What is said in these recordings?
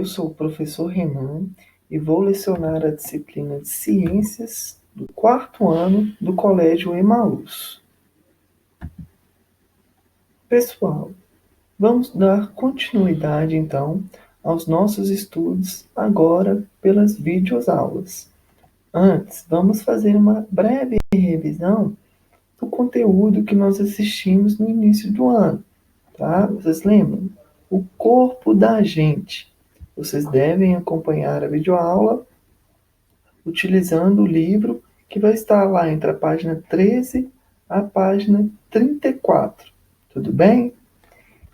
Eu sou o professor Renan e vou lecionar a disciplina de Ciências do 4º ano do Colégio Emaús. Pessoal, vamos dar continuidade então aos nossos estudos agora pelas videoaulas. Antes, vamos fazer uma breve revisão do conteúdo que nós assistimos no início do ano, tá? Vocês lembram? O corpo da gente. Vocês devem acompanhar a videoaula utilizando o livro que vai estar lá entre a página 13 à página 34. Tudo bem?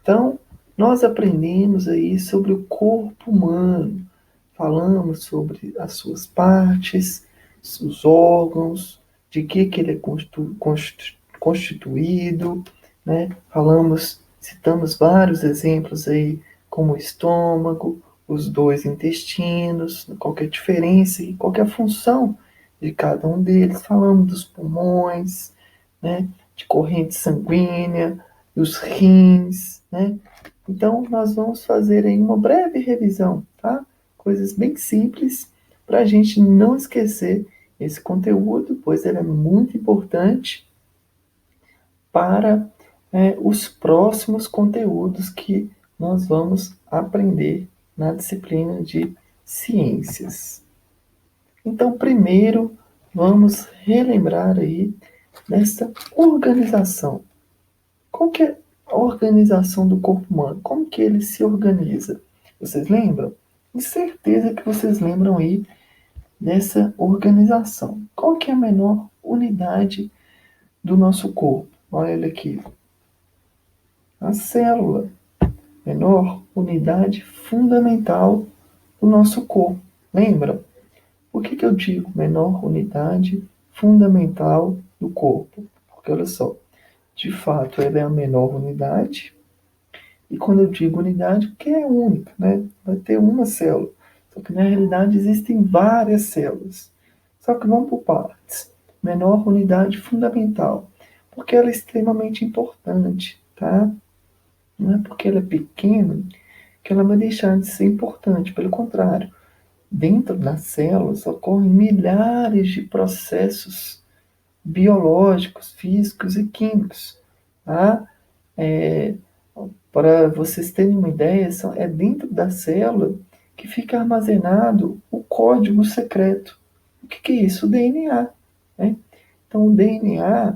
Então, nós aprendemos aí sobre o corpo humano. Falamos sobre as suas partes, os órgãos, de que ele é constituído, né? Citamos vários exemplos aí, como o estômago, os 2 intestinos, qual que é a diferença e qual que é a função de cada um deles. Falamos dos pulmões, né? De corrente sanguínea, dos rins, né? Então, nós vamos fazer aí uma breve revisão, tá? Coisas bem simples para a gente não esquecer esse conteúdo, pois ele é muito importante para os próximos conteúdos que nós vamos aprender na disciplina de ciências. Então, primeiro, vamos relembrar aí dessa organização. Qual que é a organização do corpo humano? Como que ele se organiza? Vocês lembram? De certeza que vocês lembram aí dessa organização. Qual que é a menor unidade do nosso corpo? Olha ele aqui. A célula. Menor unidade fundamental do nosso corpo. Lembram? Por que eu digo menor unidade fundamental do corpo? Porque olha só, de fato ela é a menor unidade. E quando eu digo unidade, porque é única, né? Vai ter uma célula. Só que na realidade existem várias células. Só que vamos por partes. Menor unidade fundamental. Porque ela é extremamente importante, tá? Não é porque ela é pequena que ela vai deixar de ser importante. Pelo contrário, dentro das células ocorrem milhares de processos biológicos, físicos e químicos, tá? Para vocês terem uma ideia, é dentro da célula que fica armazenado o código secreto. O que é isso? O DNA. Né? Então, o DNA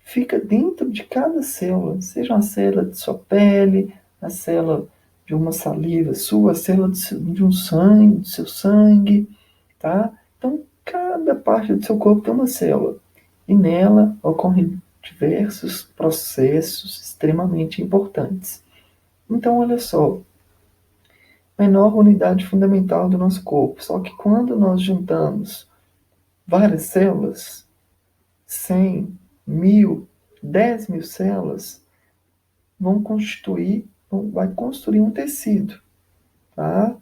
fica dentro de cada célula, seja uma célula de sua pele, a célula de uma saliva sua, a célula de um sangue, do seu sangue, tá? Então, cada parte do seu corpo tem uma célula. E nela ocorrem diversos processos extremamente importantes. Então, olha só, menor unidade fundamental do nosso corpo. Só que quando nós juntamos várias células, 100, 1000, 10.000 células, vai construir um tecido, tá?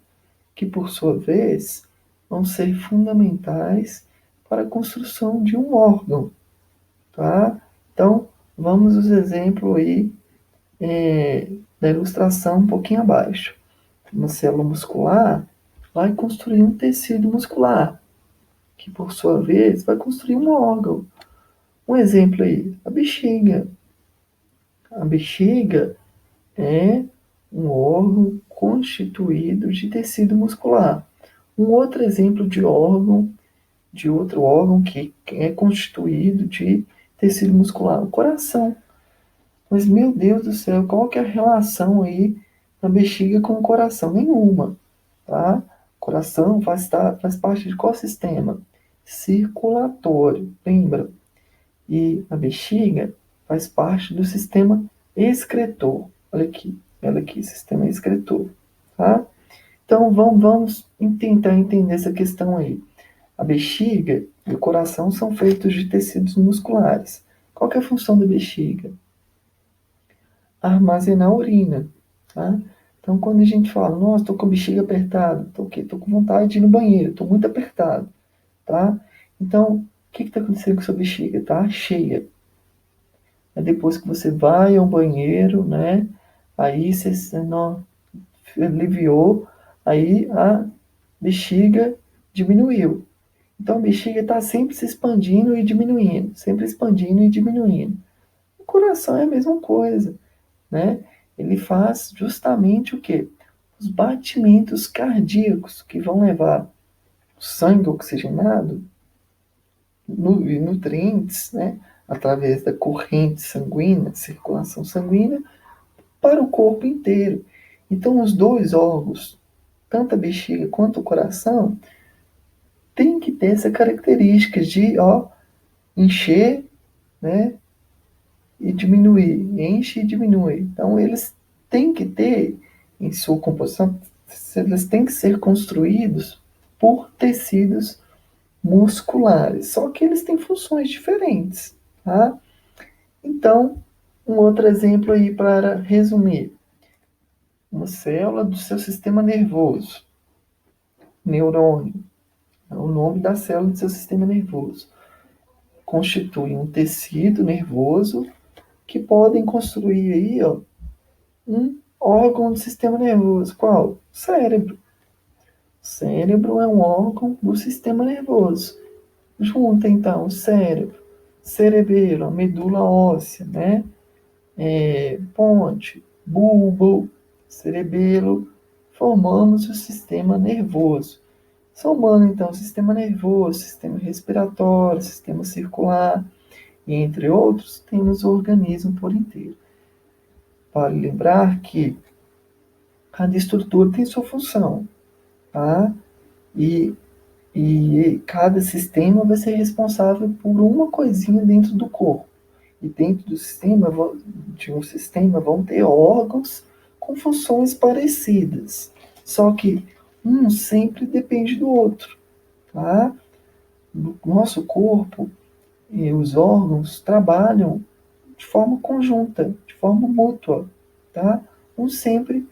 Que por sua vez vão ser fundamentais para a construção de um órgão, tá? Então, vamos aos exemplos aí da ilustração um pouquinho abaixo. Uma célula muscular vai construir um tecido muscular, que por sua vez vai construir um órgão. Um exemplo aí, a bexiga. A bexiga é um órgão constituído de tecido muscular. Um outro exemplo de outro órgão que é constituído de tecido muscular, o coração. Mas, meu Deus do céu, qual que é a relação aí da bexiga com o coração? Nenhuma, tá? O coração faz parte de qual sistema? Circulatório, lembra? E a bexiga faz parte do sistema excretor. Olha aqui, sistema excretor, tá? Então, vamos tentar entender essa questão aí. A bexiga e o coração são feitos de tecidos musculares. Qual que é a função da bexiga? Armazenar urina, tá? Então, quando a gente fala, nossa, estou com a bexiga apertada, estou com vontade de ir no banheiro, estou muito apertado, tá? Então, o que está acontecendo com a sua bexiga? Tá cheia. É depois que você vai ao banheiro, né? Aí você não aliviou, aí a bexiga diminuiu. Então a bexiga está sempre se expandindo e diminuindo, sempre expandindo e diminuindo. O coração é a mesma coisa, né? Ele faz justamente o quê? Os batimentos cardíacos que vão levar o sangue oxigenado e nutrientes, né? Através da corrente sanguínea, circulação sanguínea, para o corpo inteiro. Então os dois órgãos, tanto a bexiga quanto o coração, têm que ter essa característica de encher, né? E diminuir, enche e diminui. Então eles têm que ter em sua composição, eles têm que ser construídos por tecidos musculares, só que eles têm funções diferentes, tá? Então, um outro exemplo aí para resumir, uma célula do seu sistema nervoso, neurônio, é o nome da célula do seu sistema nervoso, constitui um tecido nervoso que podem construir aí, um órgão do sistema nervoso. Qual? Cérebro. O cérebro é um órgão do sistema nervoso. Junta então o cérebro, cerebelo, a medula óssea, né? Ponte, bulbo, cerebelo, formamos o sistema nervoso. Somando então o sistema nervoso, sistema respiratório, sistema circular, e entre outros, temos o organismo por inteiro. Vale lembrar que cada estrutura tem sua função, tá? E, e cada sistema vai ser responsável por uma coisinha dentro do corpo. E dentro do sistema, de um sistema, vão ter órgãos com funções parecidas. Só que um sempre depende do outro, tá? No nosso corpo, e os órgãos trabalham de forma conjunta, de forma mútua, tá? Um sempre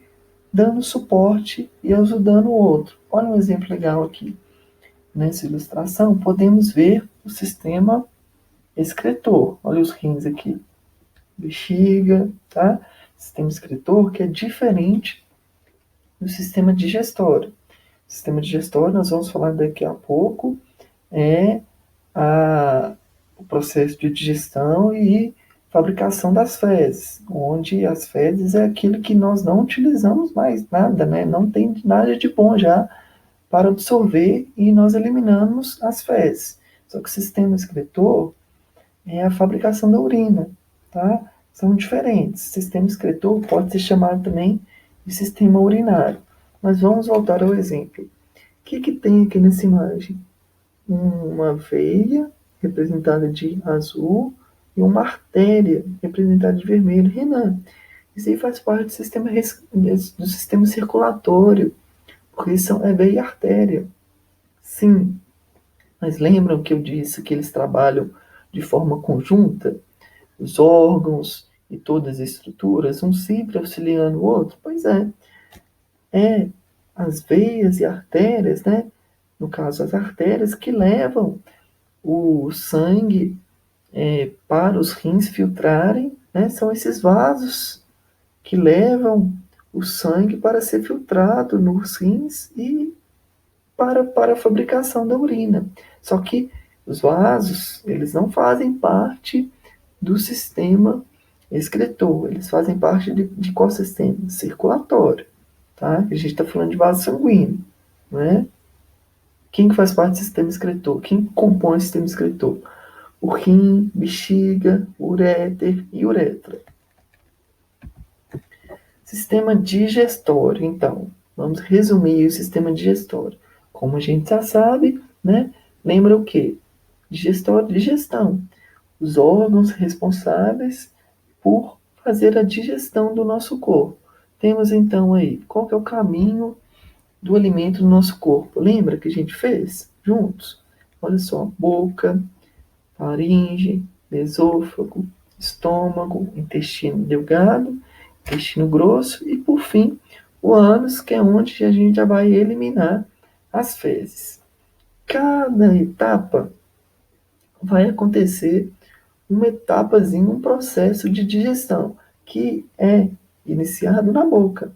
dando suporte e ajudando o outro. Olha um exemplo legal aqui. Nessa ilustração, podemos ver o sistema excretor. Olha os rins aqui. Bexiga, tá? Sistema excretor que é diferente do sistema digestório. O sistema digestório, nós vamos falar daqui a pouco, é o processo de digestão e fabricação das fezes, onde as fezes é aquilo que nós não utilizamos mais nada, né? Não tem nada de bom já para absorver e nós eliminamos as fezes. Só que o sistema excretor é a fabricação da urina, tá? São diferentes. O sistema excretor pode ser chamado também de sistema urinário. Mas vamos voltar ao exemplo. O que tem aqui nessa imagem? Uma veia representada de azul e uma artéria representada de vermelho. Renan, isso aí faz parte do sistema circulatório, porque isso é veia e artéria. Sim, mas lembram que eu disse que eles trabalham de forma conjunta? Os órgãos e todas as estruturas, um sempre auxiliando o outro? Pois é as veias e artérias, né? No caso, as artérias que levam o sangue para os rins filtrarem, né? São esses vasos que levam o sangue para ser filtrado nos rins e para a fabricação da urina. Só que os vasos, eles não fazem parte do sistema excretor, eles fazem parte de qual sistema? Circulatório, tá? A gente está falando de vaso sanguíneo, né? Quem que faz parte do sistema excretor? Quem compõe o sistema excretor? O rim, bexiga, uréter e uretra. Sistema digestório, então. Vamos resumir o sistema digestório. Como a gente já sabe, né? Lembra o quê? Digestório, digestão. Os órgãos responsáveis por fazer a digestão do nosso corpo. Temos então aí, qual que é o caminho do alimento no nosso corpo? Lembra que a gente fez juntos? Olha só, boca, faringe, esôfago, estômago, intestino delgado, intestino grosso e, por fim, o ânus, que é onde a gente já vai eliminar as fezes. Cada etapa vai acontecer uma etapazinha, um processo de digestão que é iniciado na boca.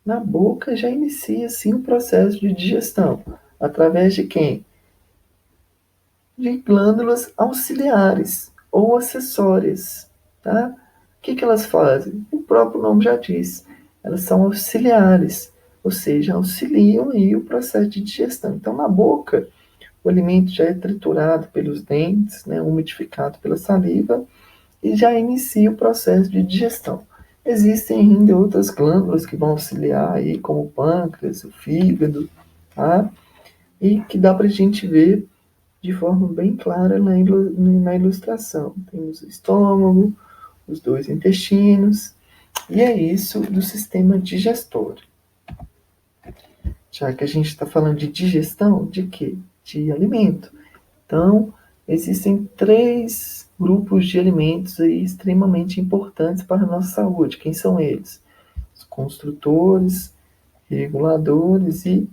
Na boca já inicia sim o processo de digestão. Através de quem? De glândulas auxiliares ou acessórias, tá? O que elas fazem? O próprio nome já diz. Elas são auxiliares, ou seja, auxiliam aí o processo de digestão. Então, na boca, o alimento já é triturado pelos dentes, né, umidificado pela saliva e já inicia o processo de digestão. Existem ainda outras glândulas que vão auxiliar aí, como o pâncreas, o fígado, tá? E que dá para a gente ver de forma bem clara na ilustração. Temos o estômago, os dois intestinos, e é isso do sistema digestório. Já que a gente está falando de digestão, de quê? De alimento. Então, existem 3 grupos de alimentos aí extremamente importantes para a nossa saúde. Quem são eles? Os construtores, reguladores e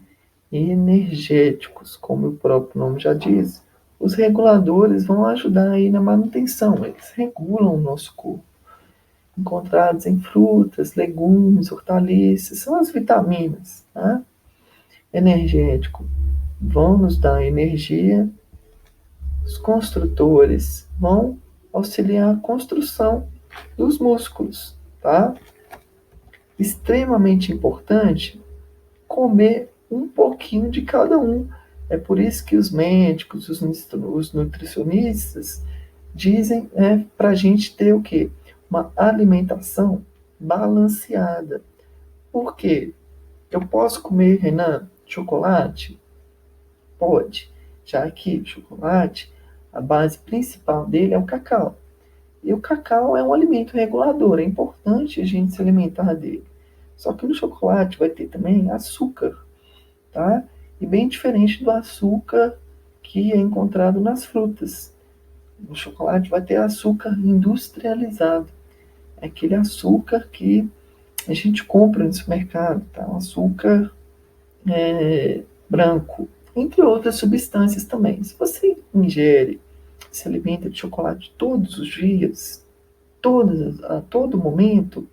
energéticos, como o próprio nome já diz. Os reguladores vão ajudar aí na manutenção, eles regulam o nosso corpo. Encontrados em frutas, legumes, hortaliças, são as vitaminas. Tá? Energético, vão nos dar energia. Os construtores vão auxiliar a construção dos músculos, tá? Extremamente importante comer um pouquinho de cada um. É por isso que os médicos, os nutricionistas dizem para a gente ter o quê? Uma alimentação balanceada. Por quê? Eu posso comer, Renan, chocolate? Pode, já que o chocolate, a base principal dele é o cacau. E o cacau é um alimento regulador, é importante a gente se alimentar dele. Só que no chocolate vai ter também açúcar, tá? E bem diferente do açúcar que é encontrado nas frutas. No chocolate vai ter açúcar industrializado. É aquele açúcar que a gente compra no supermercado, tá? Um açúcar branco, entre outras substâncias também. Se você ingere, se alimenta de chocolate todos os dias, a todo momento,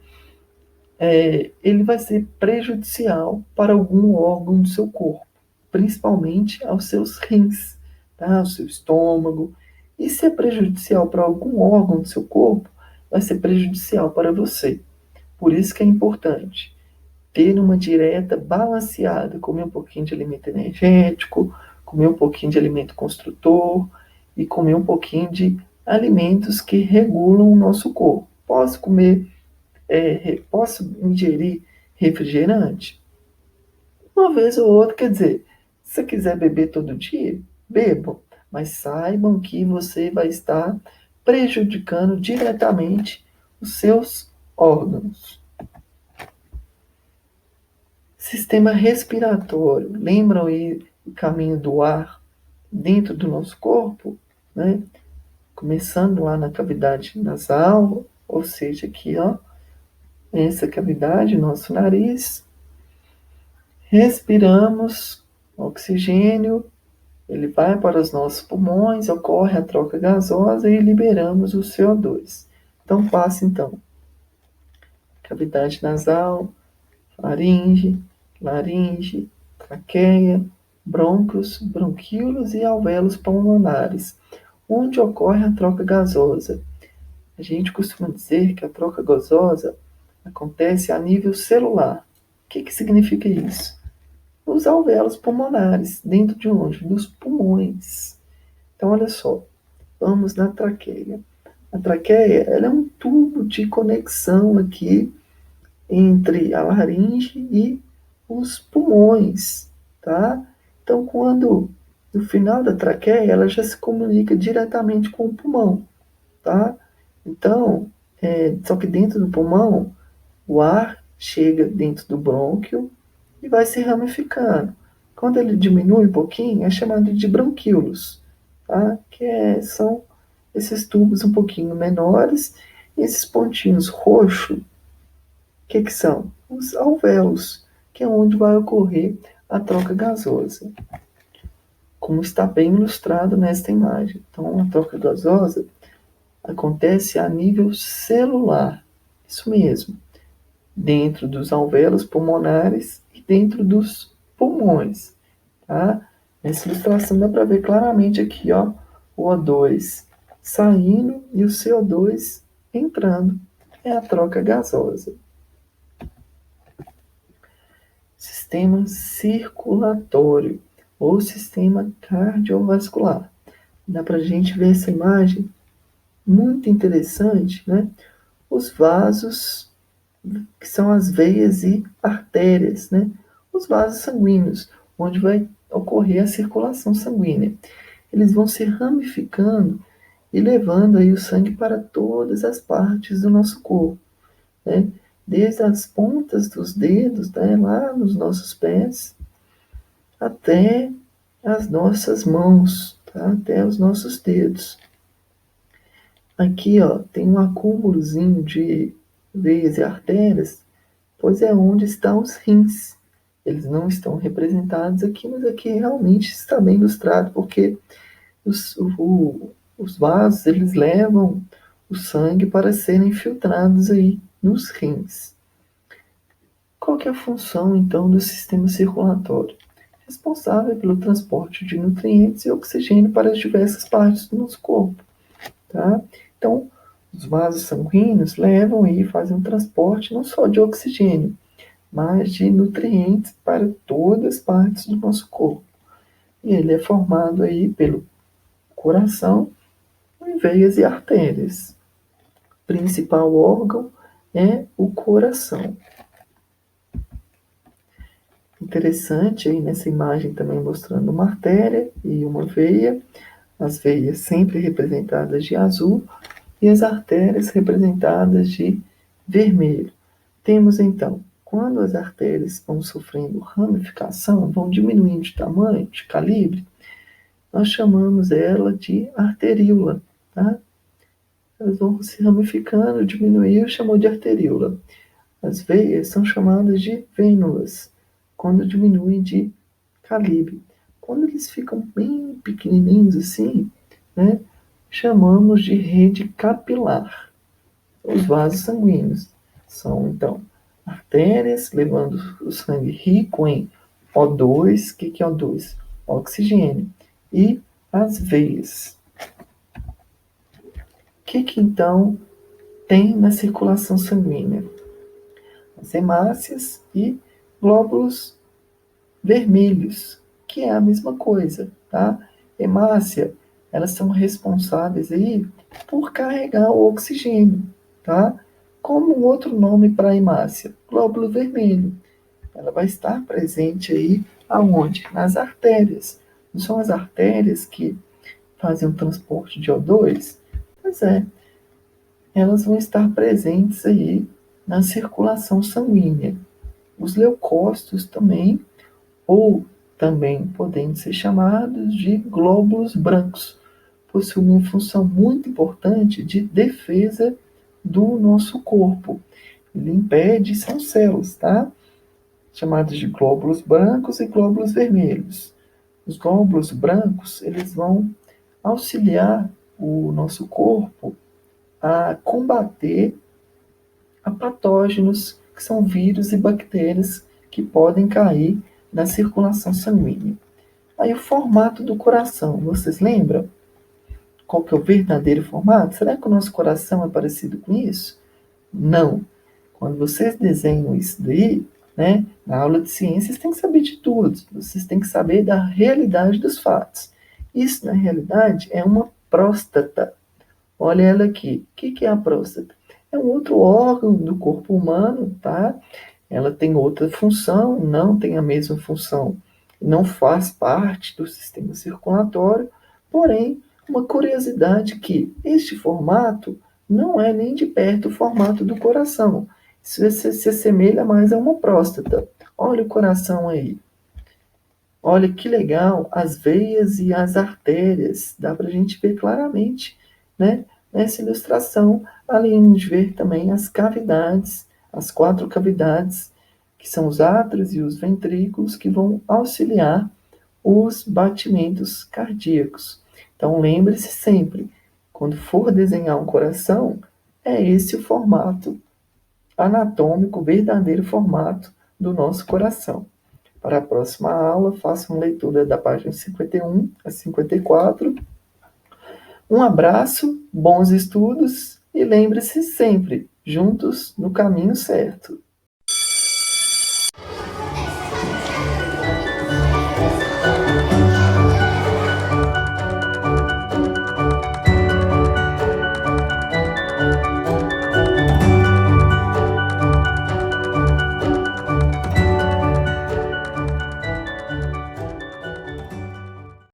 ele vai ser prejudicial para algum órgão do seu corpo, principalmente aos seus rins, tá? Ao seu estômago. E se é prejudicial para algum órgão do seu corpo, vai ser prejudicial para você. Por isso que é importante ter uma dieta balanceada, comer um pouquinho de alimento energético, comer um pouquinho de alimento construtor e comer um pouquinho de alimentos que regulam o nosso corpo. Posso ingerir refrigerante? Uma vez ou outra, quer dizer, se você quiser beber todo dia, bebam, mas saibam que você vai estar prejudicando diretamente os seus órgãos. Sistema respiratório. Lembram aí o caminho do ar dentro do nosso corpo? Né? Começando lá na cavidade nasal, ou seja, aqui, ó, essa cavidade, nosso nariz. Respiramos oxigênio, ele vai para os nossos pulmões, ocorre a troca gasosa e liberamos o CO2. Então, passa então. Cavidade nasal, faringe, laringe, traqueia, brônquios, bronquíolos e alvéolos pulmonares, onde ocorre a troca gasosa. A gente costuma dizer que a troca gasosa acontece a nível celular. O que significa isso? Os alvéolos pulmonares, dentro de onde? Dos pulmões. Então, olha só, vamos na traqueia. A traqueia ela é um tubo de conexão aqui entre a laringe e os pulmões, tá? Então, quando no final da traqueia, ela já se comunica diretamente com o pulmão, tá? Então, só que dentro do pulmão, o ar chega dentro do brônquio e vai se ramificando. Quando ele diminui um pouquinho, é chamado de bronquíolos, tá? São esses tubos um pouquinho menores, e esses pontinhos roxos, que são? Os alvéolos, que é onde vai ocorrer a troca gasosa, como está bem ilustrado nesta imagem. Então, a troca gasosa acontece a nível celular, isso mesmo. dentro dos alvéolos pulmonares e dentro dos pulmões, tá? Nessa ilustração dá para ver claramente aqui, ó, o O2 saindo e o CO2 entrando. É a troca gasosa. Sistema circulatório ou sistema cardiovascular. Dá para a gente ver essa imagem muito interessante, né? Os vasos, que são as veias e artérias, né? Os vasos sanguíneos, onde vai ocorrer a circulação sanguínea. Eles vão se ramificando e levando aí o sangue para todas as partes do nosso corpo, né? Desde as pontas dos dedos, né, lá nos nossos pés, até as nossas mãos, tá? Até os nossos dedos. Aqui, ó, tem um acúmulozinho de veias e artérias, pois é onde estão os rins. Eles não estão representados aqui, mas aqui realmente está bem ilustrado, porque os vasos, eles levam o sangue para serem filtrados aí nos rins. Qual que é a função, então, do sistema circulatório? Responsável pelo transporte de nutrientes e oxigênio para as diversas partes do nosso corpo, tá? Então, os vasos sanguíneos levam e fazem um transporte não só de oxigênio, mas de nutrientes para todas as partes do nosso corpo. E ele é formado aí pelo coração, veias e artérias. O principal órgão é o coração. Interessante aí nessa imagem também mostrando uma artéria e uma veia, as veias sempre representadas de azul e as artérias representadas de vermelho. Temos então, quando as artérias vão sofrendo ramificação, vão diminuindo de tamanho, de calibre, nós chamamos ela de arteríola, tá? Elas vão se ramificando, diminuiu, chamou de arteríola. As veias são chamadas de vênulas, quando diminuem de calibre. Quando eles ficam bem pequenininhos assim, né, chamamos de rede capilar. Os vasos sanguíneos são, então, artérias levando o sangue rico em O2. O que é O2? Oxigênio. E as veias. O que então tem na circulação sanguínea? As hemácias e glóbulos vermelhos, que é a mesma coisa, tá? Hemácia, elas são responsáveis aí por carregar o oxigênio, tá? Como um outro nome para a hemácia, glóbulo vermelho. Ela vai estar presente aí aonde? Nas artérias. Não são as artérias que fazem o transporte de O2? Pois é, elas vão estar presentes aí na circulação sanguínea. Os leucócitos também, ou também podem ser chamados de glóbulos brancos, possuem uma função muito importante de defesa do nosso corpo. Ele impede, são células, tá? Chamados de glóbulos brancos e glóbulos vermelhos. Os glóbulos brancos, eles vão auxiliar o nosso corpo a combater a patógenos, que são vírus e bactérias que podem cair na circulação sanguínea. Aí o formato do coração, vocês lembram? Qual que é o verdadeiro formato? Será que o nosso coração é parecido com isso? Não. Quando vocês desenham isso daí, né, na aula de ciências, tem que saber de tudo. Vocês têm que saber da realidade dos fatos. Isso, na realidade, é uma próstata. Olha ela aqui. O que é a próstata? É um outro órgão do corpo humano, tá? Ela tem outra função, não tem a mesma função, não faz parte do sistema circulatório, porém, uma curiosidade que este formato não é nem de perto o formato do coração. Isso se assemelha mais a uma próstata. Olha o coração aí. Olha que legal, as veias e as artérias, dá para a gente ver claramente, né? Nessa ilustração, além de ver também as cavidades, as 4 cavidades, que são os átrios e os ventrículos, que vão auxiliar os batimentos cardíacos. Então lembre-se sempre, quando for desenhar um coração, é esse o formato anatômico, verdadeiro formato do nosso coração. Para a próxima aula, façam leitura da página 51 a 54. Um abraço, bons estudos e lembre-se sempre, juntos no caminho certo.